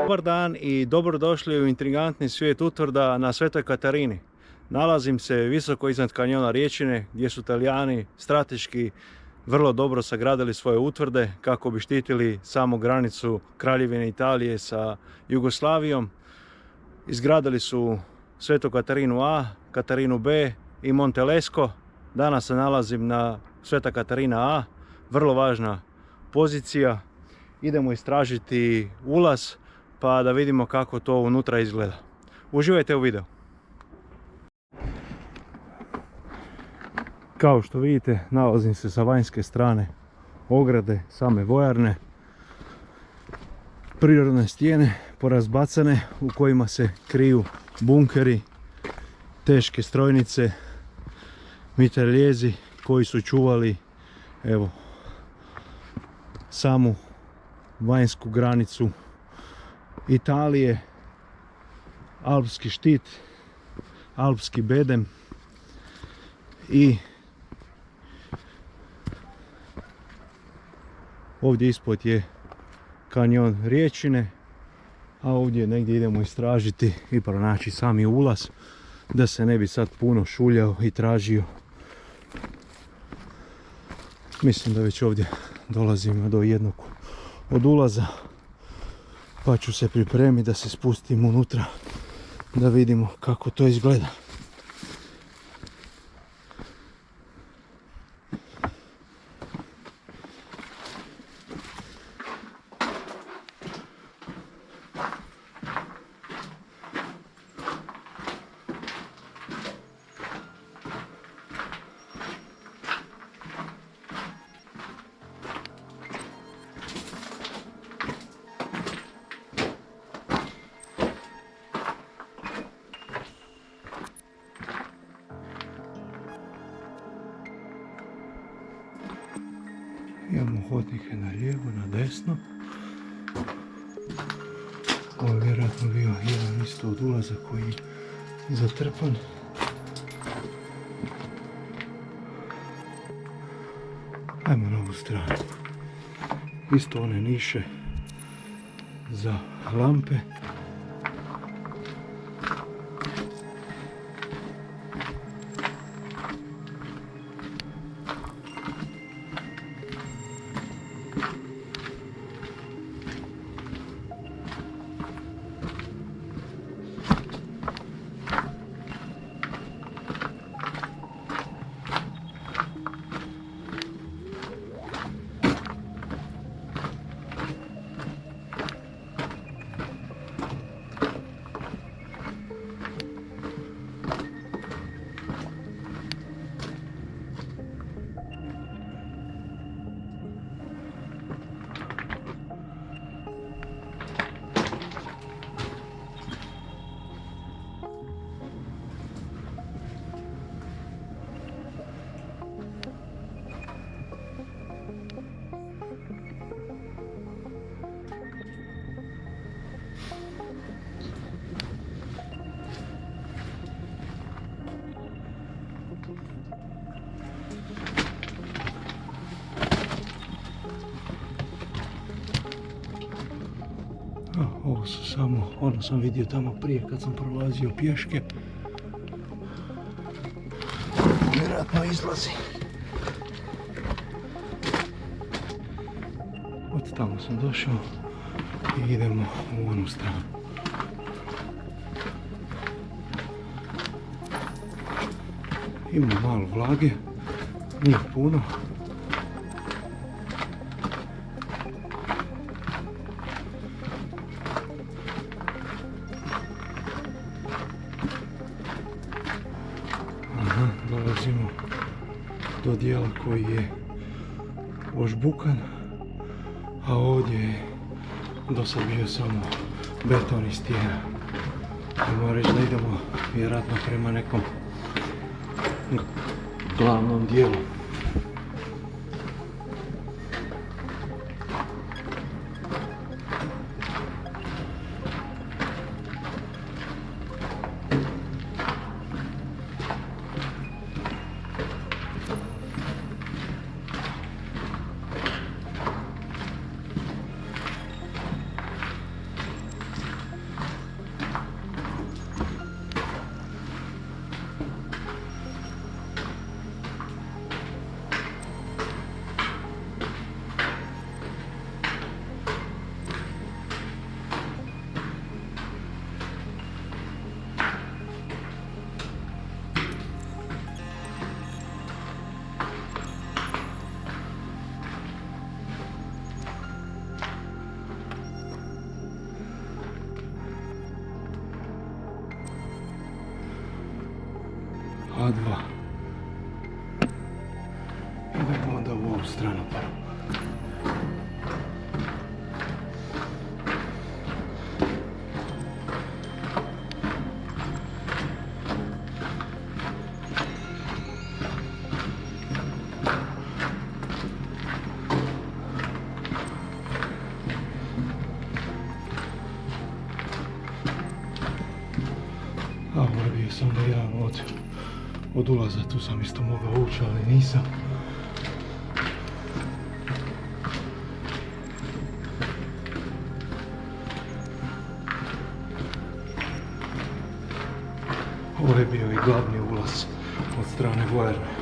Dobar dan i dobrodošli u intrigantni svijet utvrda na Svetoj Katarini. Nalazim se visoko iznad kanjona Rječine gdje su Talijani strateški vrlo dobro sagradili svoje utvrde kako bi štitili samu granicu Kraljevine Italije sa Jugoslavijom. Izgradili su Svetu Katarinu A, Katarinu B i Monte Lesko. Danas se nalazim na Sveta Katarina A, vrlo važna pozicija. Idemo istražiti ulaz pa da vidimo kako to unutra izgleda. Uživajte u videu. Kao što vidite, nalazim se sa vanjske strane ograde same vojarne. Prirodne stijene porazbacane u kojima se kriju bunkeri, teške strojnice, mitraljezi koji su čuvali samu vanjsku granicu Italije, alpski štit, alpski bedem i ovdje ispod je kanjon Rječine, a ovdje negdje idemo istražiti i pronaći sami ulaz da se ne bi sad puno šuljao i tražio. Mislim da već ovdje dolazimo do jednog od ulaza, pa ću se pripremiti da se spustim unutra da vidimo kako to izgleda. Imamo hodnike na lijevo, na desno. Ovo je vjerojatno bio jedan isto od ulaza koji je zatrpan. Ajmo na ovu stranu. Isto one niše za lampe. Ovo su samo, ono sam vidio tamo prije kad sam prolazio pješke. Vjerojatno izlazi. Od tamo sam došao i idemo u onu stranu. Ima malo vlage, nije puno. Dolazimo do dijela koji je ožbukan, a ovdje je dosad bio samo beton i stijena. Moram reći da idemo vjerojatno prema nekom glavnom dijelu. A2. Idemo onda u ovu stranu prvo. A ovo je bio samo jedan od ulaza, tu sam isto mogao ući, ali nisam. Ovo je bio i glavni ulaz od strane vojarne.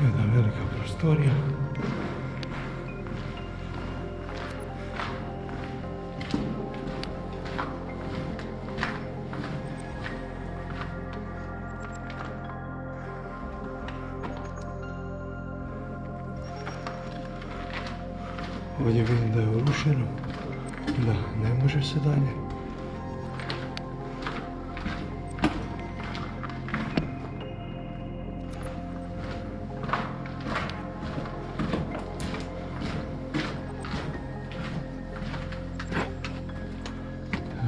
Jedna velika prostorija. Ovdje vidim da je urušeno, da ne može se dalje.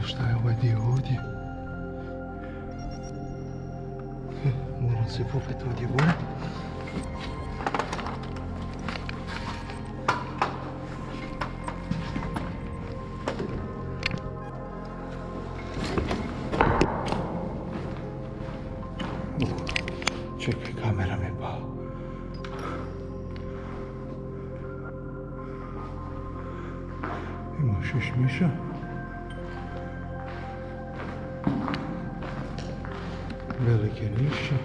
Šta je ovaj dio ovdje? Moram se popeti ovdje gore. Čekaj, kamera mi je pala. Ima šišmiša. Velike niše.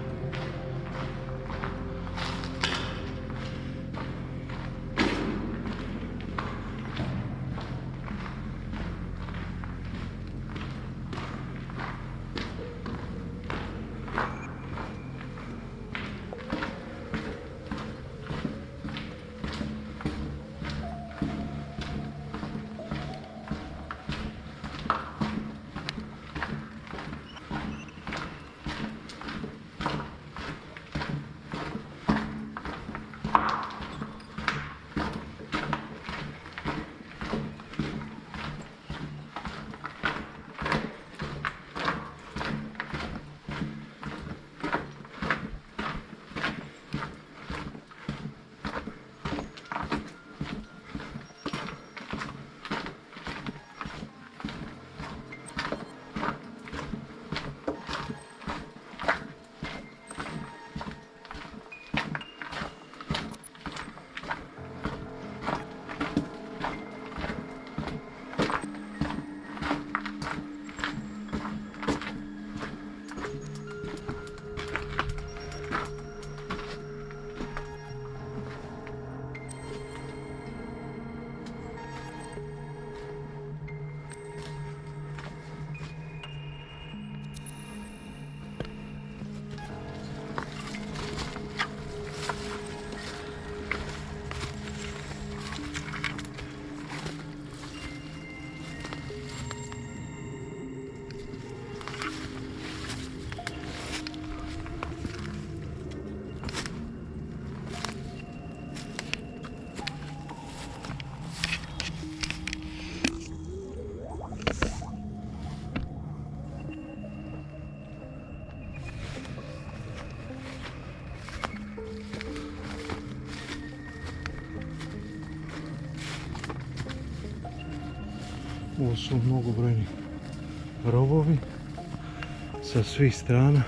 Ovo su mnogobrojni rovovi sa svih strana.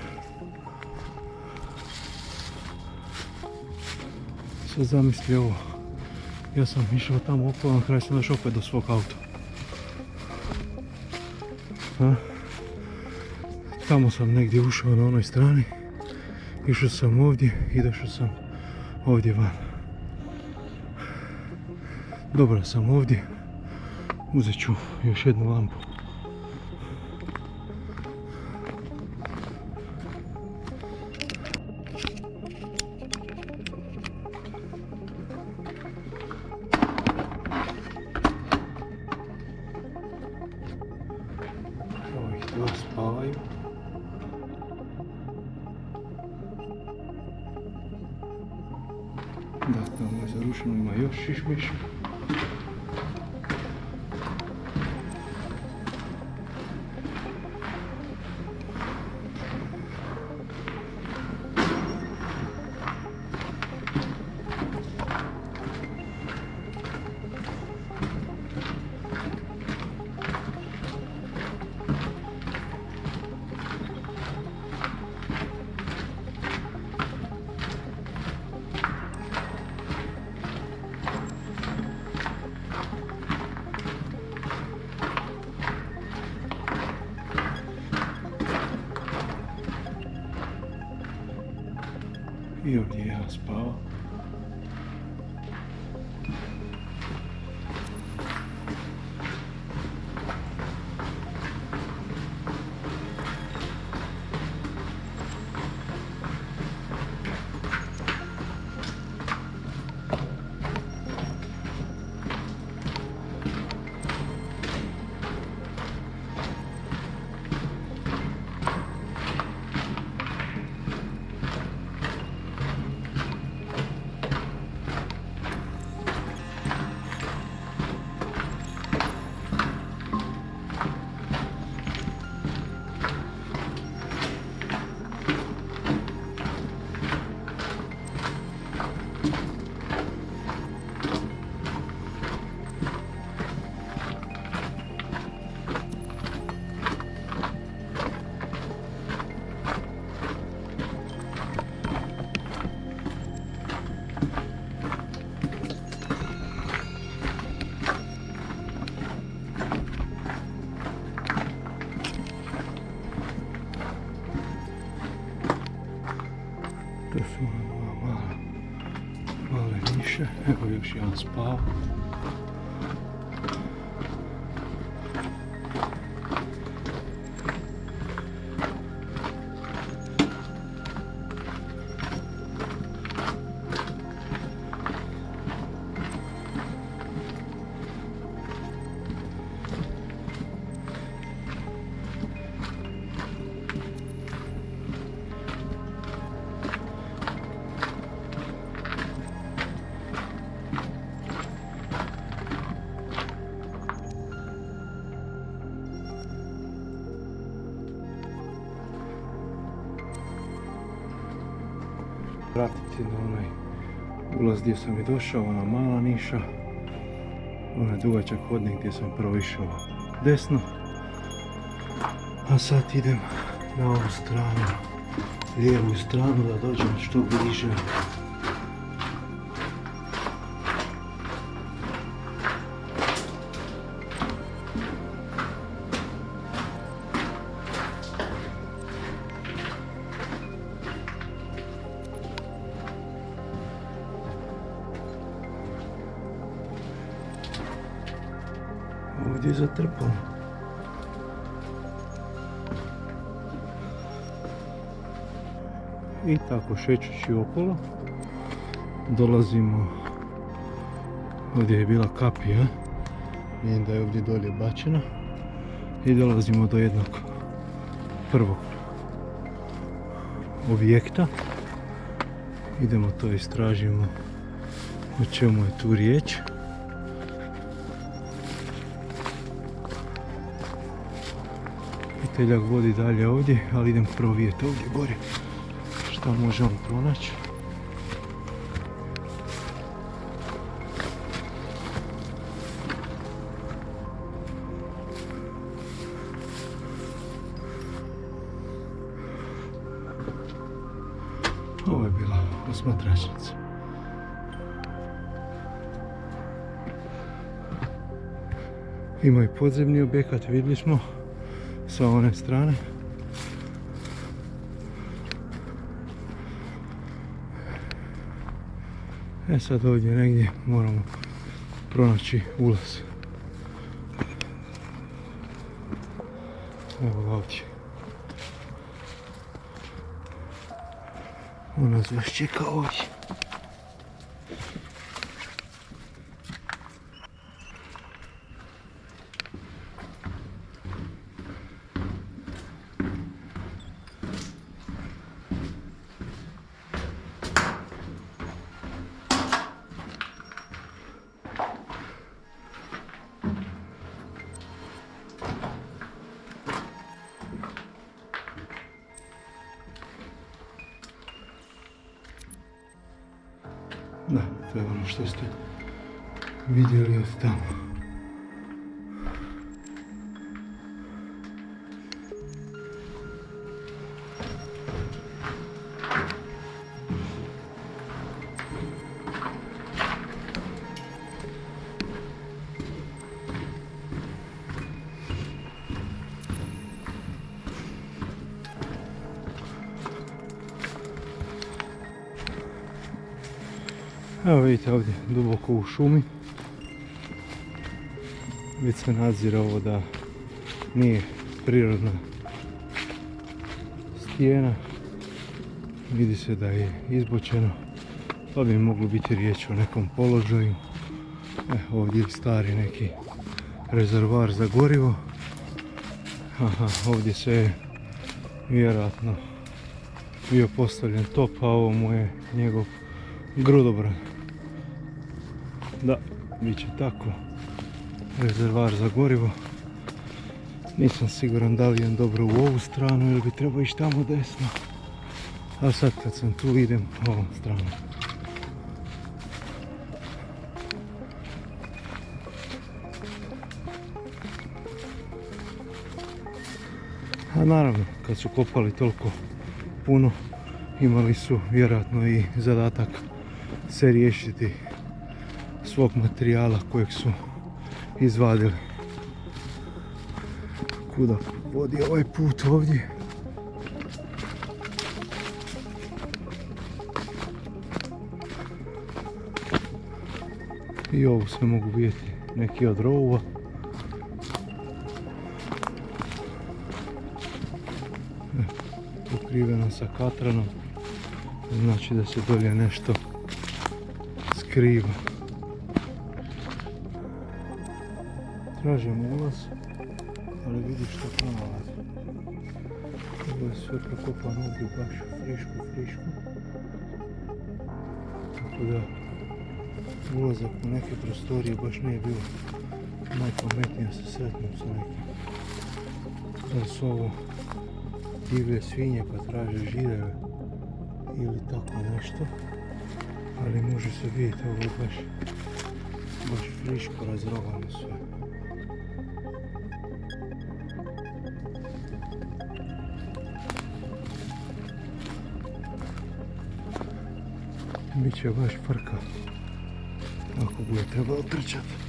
Sad zamisli ovo. Ja sam išao tamo okolo, na kraju sam došao opet do svog auta. Tamo sam negdje ušao na onoj strani. Išao sam ovdje i došao sam ovdje van. Dobro sam ovdje. Uzet ću još jednu lampu. Ovih dva spavaju. Da, tamo je zarušeno, ima još šišmiša. I ovdje je jedan spava. To su dva male miše. Evo još jedan spava. Vratiti na onaj ulaz gdje sam i došao, ona mala niša, onaj dugačak hodnik gdje sam prvo išao desno, a sad idem na ovu stranu, lijevu stranu, da dođem što bliže. Ovdje je zatrpano. I tako šećući okolo dolazimo, ovdje je bila kapija, vidim da je ovdje dolje bačena, i dolazimo do jednog prvog objekta. Idemo to istražimo o čemu je tu riječ. Teljak vodi dalje ovdje, ali idem prvo vidjeti ovdje gore šta možemo pronaći. posmatračnicu. Ima i podzemni objekat, vidjeli smo sa one strane. E sad ovdje negdje moramo pronaći ulaz. Evo ga ovdje. On nas još čeka ovdje. Da, to je ono što ste vidjeli od tamo. Evo vidite ovdje duboko u šumi. Već se nadzira ovo da nije prirodna stijena. Vidi se da je izbočeno, pa bi moglo biti riječ o nekom položaju. Ovdje je stari neki rezervoar za gorivo. Aha, ovdje se je vjerojatno bio postavljen top, a ovo mu je njegov grudobran. Da, bit će tako. Rezervoar za gorivo. Nisam siguran da li idem dobro u ovu stranu ili bi trebao ići tamo desno. A sad kad sam tu idem ovom stranom. A naravno, kad su kopali toliko puno, imali su vjerojatno i zadatak se riješiti svog materijala kojeg su izvadili. Kuda vodi ovaj put ovdje? I ovo sve mogu vidjeti neki od rovova. Pokriveno sa katranom, znači da se dolje nešto skriva. Tražimo ulaz, ali vidiš što to nalazi. Ovo je sve prokopano ovdje baš friško. Tako da ulazak u neke prostorije baš nije bilo najpametnije, se sretnem sa nekim. Da su ovo divlje svinje pa traže žireve ili tako nešto, ali može se vidjeti ovo je baš friško razrovano sve. Biće baš frka ako bude trebalo trčati.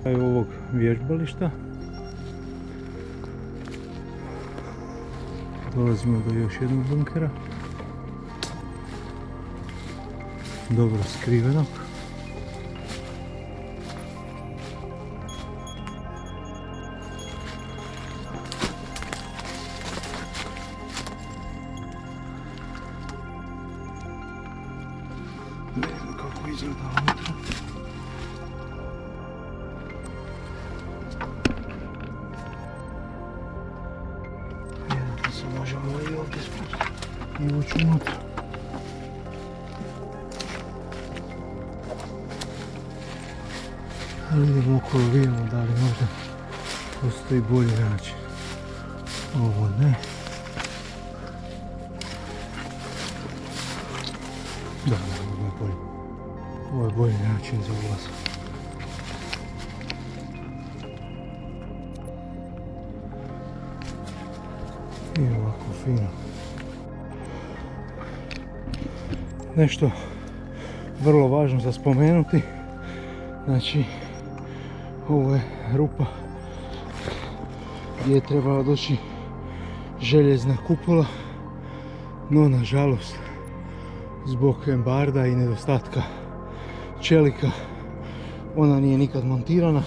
Evo ovog vježbališta. Dolazimo do još jednog bunkera. Dobro skrivenog. Ne znam kako izgleda unutra. Jedno se možemo i ovdje spustiti i ući unutra. Ali idemo okolo, vidimo da li možda postoji bolji način. Ovo ne. Da, ovo je bolji. Ovo je bolji način za ulaz. I ovako fino. Nešto vrlo važno za spomenuti. Znači, ovo je rupa gdje je trebala doći željezna kupola, no nažalost zbog embarda i nedostatka čelika ona nije nikad montirana.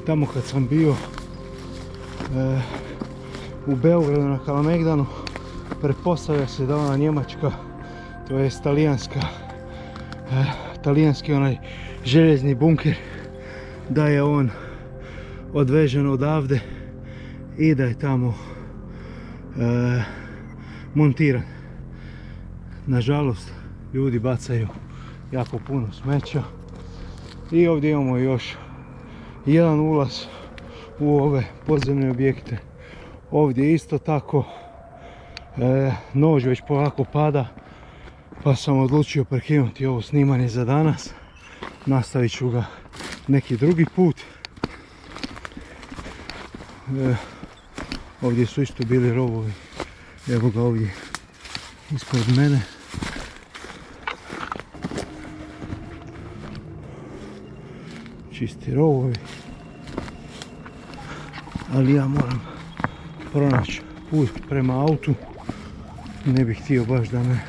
Tamo kad sam bio u Beogradu na Kalemegdanu, pretpostavlja se da ona njemačka, to jest talijanski onaj željezni bunker, da je on odvežen odavde i da je tamo montiran. Nažalost, ljudi bacaju jako puno smeća i ovdje imamo još jedan ulaz u ove podzemne objekte. Ovdje isto tako nož već polako pada, pa sam odlučio prekinuti ovo snimanje za danas. Nastavit ću ga neki drugi put. Ovdje su isto bili rovovi. Evo ga ovdje ispod mene. Čisti rovovi. Ali ja moram pronaći put prema autu. Ne bih htio baš da me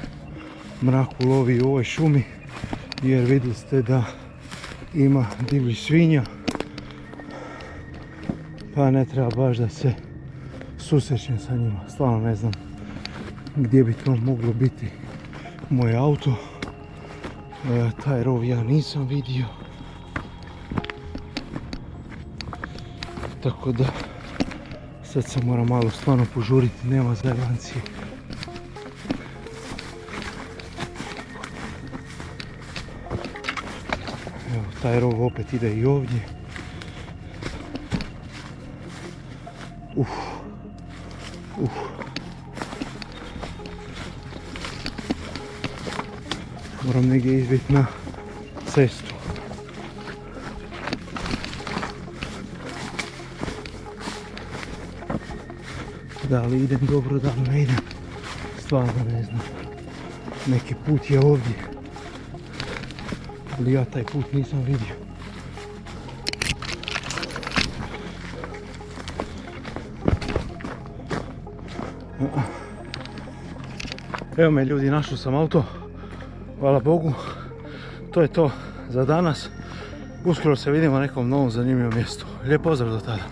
mrak ulovi u ovoj šumi, jer vidjeli ste da ima divljih svinja, pa ne treba baš da se susrećem sa njima. Stvarno ne znam gdje bi to moglo biti moj auto. Taj rov ja nisam vidio, tako da sad se moram malo stvarno požuriti, nema zajebancije. Evo, taj rov opet ide i ovdje. Moram negdje izbiti na cestu. Da li idem dobro, da li ne idem, stvarno ne znam. Neki put je ovdje, ali ja taj put nisam vidio. Evo me ljudi, našao sam auto, hvala Bogu. To je to za danas. Uskoro se vidimo na nekom novom zanimljivom mjestu. Lijep pozdrav do tada.